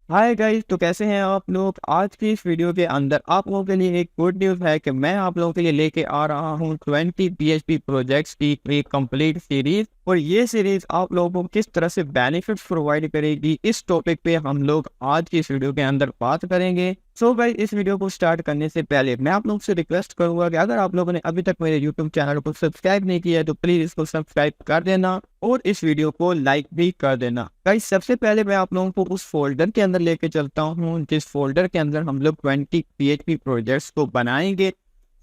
Hi guys, तो कैसे हैं आप लोग। आज की इस वीडियो के अंदर आप लोगों के लिए एक गुड न्यूज़ है कि मैं आप लोगों के लिए लेके आ रहा हूं 20 PHP प्रोजेक्ट्स की एक कंप्लीट सीरीज। और ये सीरीज आप लोगों को किस तरह से बेनिफिट्स प्रोवाइड करेगी, इस टॉपिक पे हम लोग आज की इस वीडियो के अंदर बात करेंगे। सो गाइस, इस वीडियो को स्टार्ट करने से पहले मैं आप लोगों से रिक्वेस्ट करूंगा कि अगर आप लोगों ने अभी तक मेरे यूट्यूब चैनल को सब्सक्राइब नहीं किया है तो प्लीज इसको सब्सक्राइब कर देना और इस वीडियो को लाइक भी कर देना। गाइस, सबसे पहले मैं आप लोगों को उस फोल्डर के अंदर लेके चलता हूँ जिस फोल्डर के अंदर हम लोग 20 PHP प्रोजेक्ट्स को बनाएंगे।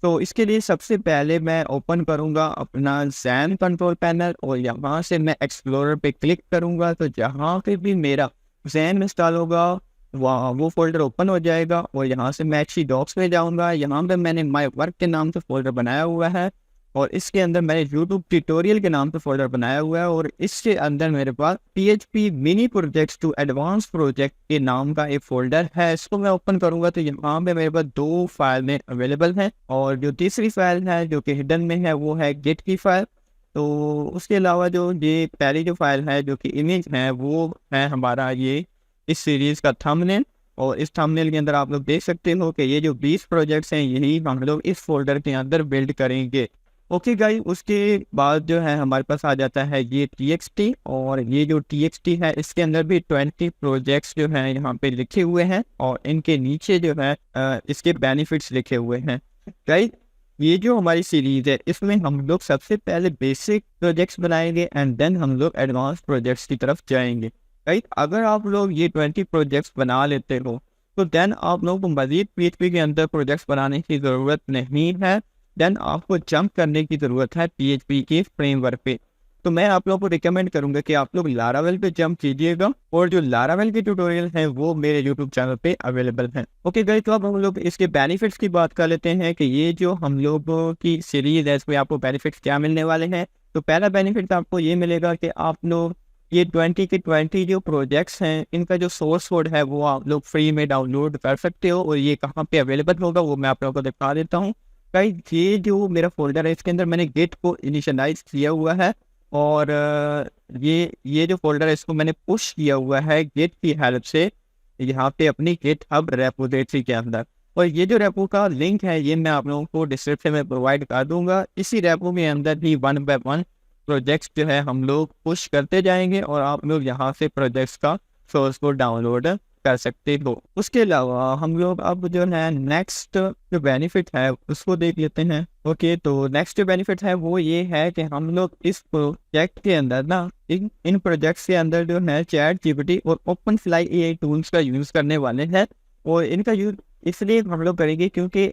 तो इसके लिए सबसे पहले मैं ओपन करूंगा अपना जैन कंट्रोल पैनल और यहाँ से मैं एक्सप्लोरर पे क्लिक करूंगा। तो जहाँ पे भी मेरा जैन इंस्टॉल होगा वहाँ वो फोल्डर ओपन हो जाएगा और यहाँ से मैं अच्छी डॉक्स में जाऊँगा। यहाँ पे मैंने माई वर्क के नाम से फोल्डर बनाया हुआ है और इसके अंदर मैंने यूट्यूब ट्यूटोरियल के नाम से फोल्डर बनाया हुआ है और इसके अंदर मेरे पास PHP mini projects to advance project के नाम का एक फोल्डर है। इसको मैं ओपन करूंगा तो यहाँ पे मेरे पास दो फाइल में अवेलेबल है और जो तीसरी फाइल है जो कि हिडन में है वो है गिट की फाइल। तो उसके अलावा जो ये पहली जो फाइल है जो कि इमेज है वो है हमारा ये इस सीरीज का थंबनेल। और इस थंबनेल के अंदर आप लोग देख सकते हो कि ये जो 20 प्रोजेक्ट्स हैं यही हम लोग इस फोल्डर के अंदर बिल्ड करेंगे। ओके गाइस, उसके बाद जो है हमारे पास आ जाता है ये TXT और ये जो TXT है इसके अंदर भी 20 प्रोजेक्ट्स जो हैं यहाँ पे लिखे हुए हैं और इनके नीचे जो है इसके बेनिफिट्स लिखे हुए हैं। गाइस, ये जो हमारी सीरीज है इसमें हम लोग सबसे पहले बेसिक प्रोजेक्ट्स बनाएंगे एंड देन हम लोग एडवांस प्रोजेक्ट्स की तरफ जाएंगे। राइट, अगर आप लोग ये 20 प्रोजेक्ट्स बना लेते हो तो देन आप लोग को मजीद PHP के अंदर प्रोजेक्ट्स बनाने की ज़रूरत नहीं है। देन आपको जंप करने की ज़रूरत है PHP के फ्रेमवर्क पे। तो मैं आप लोगों को रिकमेंड करूंगा कि आप लोग लारावेल पे जंप कीजिएगा और जो लारावेल के ट्यूटोरियल हैं वो मेरे यूट्यूब चैनल पे अवेलेबल हैं। ओके गाइस, तो अब हम लोग इसके बेनिफिट्स की बात कर लेते हैं कि ये जो हम लोगों की सीरीज है इसमें आपको बेनिफिट्स क्या मिलने वाले हैं। तो पहला बेनिफिट आपको ये मिलेगा कि आप लोग ये 20 के 20 जो प्रोजेक्ट्स हैं इनका जो सोर्स कोड है वो आप लोग फ्री में डाउनलोड कर सकते हो और ये कहाँ पे अवेलेबल होगा वो मैं आप लोगों को दिखा देता हूँ। गाइस, ये जो मेरा फोल्डर है इसके अंदर मैंने गिट को इनिशियलाइज किया हुआ है और ये जो फोल्डर है इसको मैंने पुश किया हुआ है गिट की हेल्प से यहाँ पे अपनी गिट हब रेपोजिटरी के अंदर। और ये जो रेपो का लिंक है ये मैं आप लोगों को डिस्क्रिप्शन में प्रोवाइड कर दूंगा। इसी रेपो के अंदर भी 1 बाय 1 प्रोजेक्ट्स जो है हम लोग पुश करते जाएंगे और आप लोग यहाँ से प्रोजेक्ट्स का सोर्स कोड डाउनलोड कर सकते हो। उसके अलावा हम लोग अब जो है नेक्स्ट जो बेनिफिट है उसको देख लेते हैं। ओके, तो नेक्स्ट जो बेनिफिट है वो ये है कि हम लोग इस प्रोजेक्ट के अंदर ना इन प्रोजेक्ट्स के अंदर जो है ChatGPT और OpenFly AI टूल्स का यूज़ करने वाले हैं। और इनका यूज़ इसलिए हम लोग करेंगे क्योंकि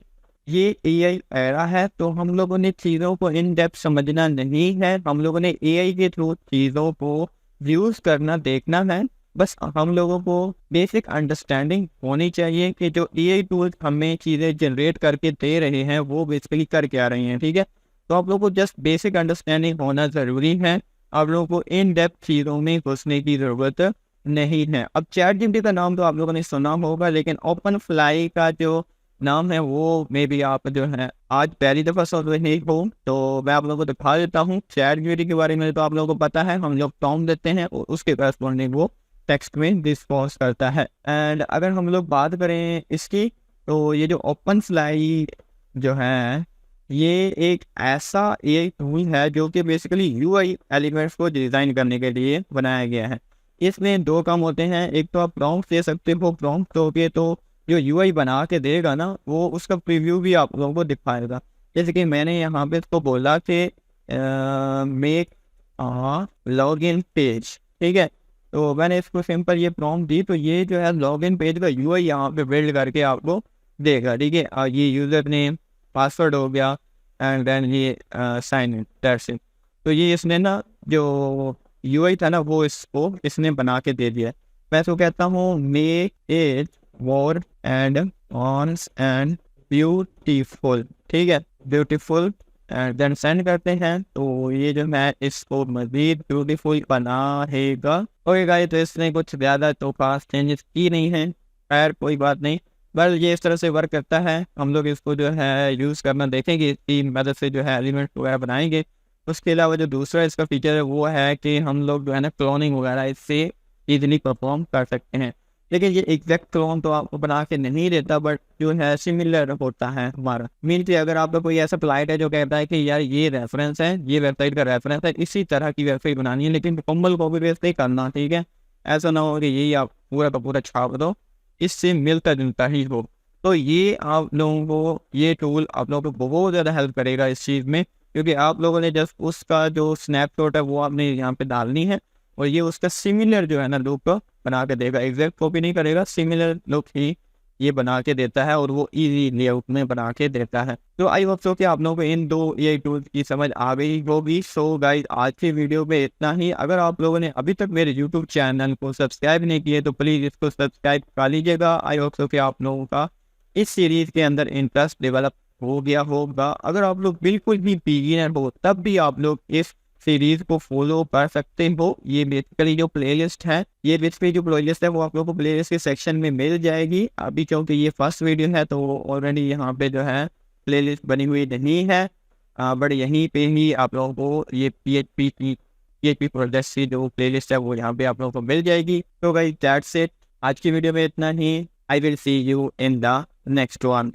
ये AI एरा है तो हम लोगों ने चीज़ों को इन डेप्थ समझना नहीं है, हम लोगों ने AI के थ्रू चीज़ों को यूज़ करना देखना है। बस हम लोगों को बेसिक अंडरस्टैंडिंग होनी चाहिए कि जो AI टूल्स हमें चीज़ें जनरेट करके दे रहे हैं वो बेसिकली कर क्या रही हैं। ठीक है, तो आप लोगों को जस्ट बेसिक अंडरस्टैंडिंग होना ज़रूरी है, आप लोगों को इन डेप्थ चीज़ों में घुसने की ज़रूरत नहीं है। अब ChatGPT का नाम तो आप लोगों ने सुना होगा लेकिन OpenFly का जो नाम है वो मे भी आप जो है आज पहली दफ़ा सुन रहे हो। तो मैं आप लोगों को दिखा देता हूँ ChatGPT के बारे में। तो आप लोगों को पता है हम लोग प्रॉम्प्ट देते हैं और उसके करस्पॉन्डिंग वो टेक्स्ट में रिस्पॉन्स करता है। एंड अगर हम लोग बात करें इसकी तो ये जो OpenFly जो है ये एक ऐसा AI टूल है जो कि बेसिकली UI एलिमेंट्स को डिज़ाइन करने के लिए बनाया गया है। इसमें दो काम होते हैं, एक तो आप प्रॉम्प्ट दे सकते हो, प्रॉम्प्ट दोगे तो जो UI बना के देगा ना वो उसका प्रीव्यू भी आप लोगों को दिखाएगा। जैसे कि मैंने यहाँ पे इसको बोला कि मेक लॉगिन पेज, ठीक है, तो मैंने इसको सिंपल ये प्रॉम्प्ट दी तो ये जो है लॉगिन पेज का UI यहाँ पे बिल्ड करके आपको देगा। ठीक है, ये यूज़र नेम पासवर्ड हो गया एंड देन ये साइन इन, दैट्स इट। तो ये इसने ना जो UI था ना वो इसको इसने बना के दे दिया। मैं इसको कहता हूँ make it more and once and beautiful, ठीक है, ब्यूटीफुल एंड देन सेंड करते हैं तो ये जो है इसको मजीद ब्यूटीफुल बनाएगा। ओके गाइस, तो इसने कुछ ज़्यादा तो खास चेंजेस की नहीं है, खैर कोई बात नहीं, बस ये इस तरह से वर्क करता है। हम लोग इसको जो है यूज़ करना देखेंगे, इसकी मदद से जो है एलिमेंट वगैरह बनाएंगे। उसके अलावा जो दूसरा इसका फीचर है वो है कि हम लोग जो है ना क्लोनिंग वगैरह इससे ईजिली परफॉर्म कर सकते हैं। लेकिन ये एग्जैक्ट क्लोन तो आपको बना के नहीं देता, बट जो है सिमिलर होता है हमारा। मीन कि अगर आपका कोई ऐसा क्लाइंट है जो कहता है कि यार ये रेफरेंस है, ये वेबसाइट का रेफरेंस है, इसी तरह की वेबसाइट बनानी है, लेकिन मुकम्मल कॉपी पेस्ट नहीं करना, ठीक है। ऐसा ना हो कि यही आप पूरा का पूरा छाप दो, इससे मिलता जुलता ही हो। तो ये आप लोगों को, ये टूल आप लोगों को बहुत ज़्यादा हेल्प करेगा इस चीज़ में, क्योंकि आप लोगों ने जस्ट उसका जो स्नैपशॉट है वो आपने यहाँ पे डालनी है, और ये उसका सिमिलर जो है ना लुक बना के देगा। एग्जैक्ट कॉपी नहीं करेगा, सिमिलर लुक ही ये बना के देता है, और वो इजी लेआउट में बना के देता है। तो आई होप सो कि आप लोगों को इन दो ये टूल्स की समझ आ गई होगी। सो गाइस, आज की वीडियो में इतना ही। अगर आप लोगों ने अभी तक मेरे यूट्यूब चैनल को सब्सक्राइब नहीं किए तो प्लीज़ इसको सब्सक्राइब कर लीजिएगा। आई होप सो कि आप लोगों का इस सीरीज़ के अंदर इंटरेस्ट डेवलप हो गया होगा। अगर आप लोग बिल्कुल भी बिगिनर हो तब भी आप लोग इस सीरीज को फॉलो कर सकते हो। ये बेसिकली जो प्लेलिस्ट है, ये बेसिकली जो प्लेलिस्ट है वो आप लोगों को प्लेलिस्ट के सेक्शन में मिल जाएगी। अभी क्योंकि ये फर्स्ट वीडियो है तो ऑलरेडी यहाँ पे जो है प्लेलिस्ट बनी हुई नहीं है, बट यहीं पे ही आप लोगों को ये PHP प्रोजेक्ट की जो प्लेलिस्ट है वो यहाँ पे आप लोगों को मिल जाएगी। तो गाइस दैट्स इट, आज की वीडियो में इतना ही। I will see you in the next one.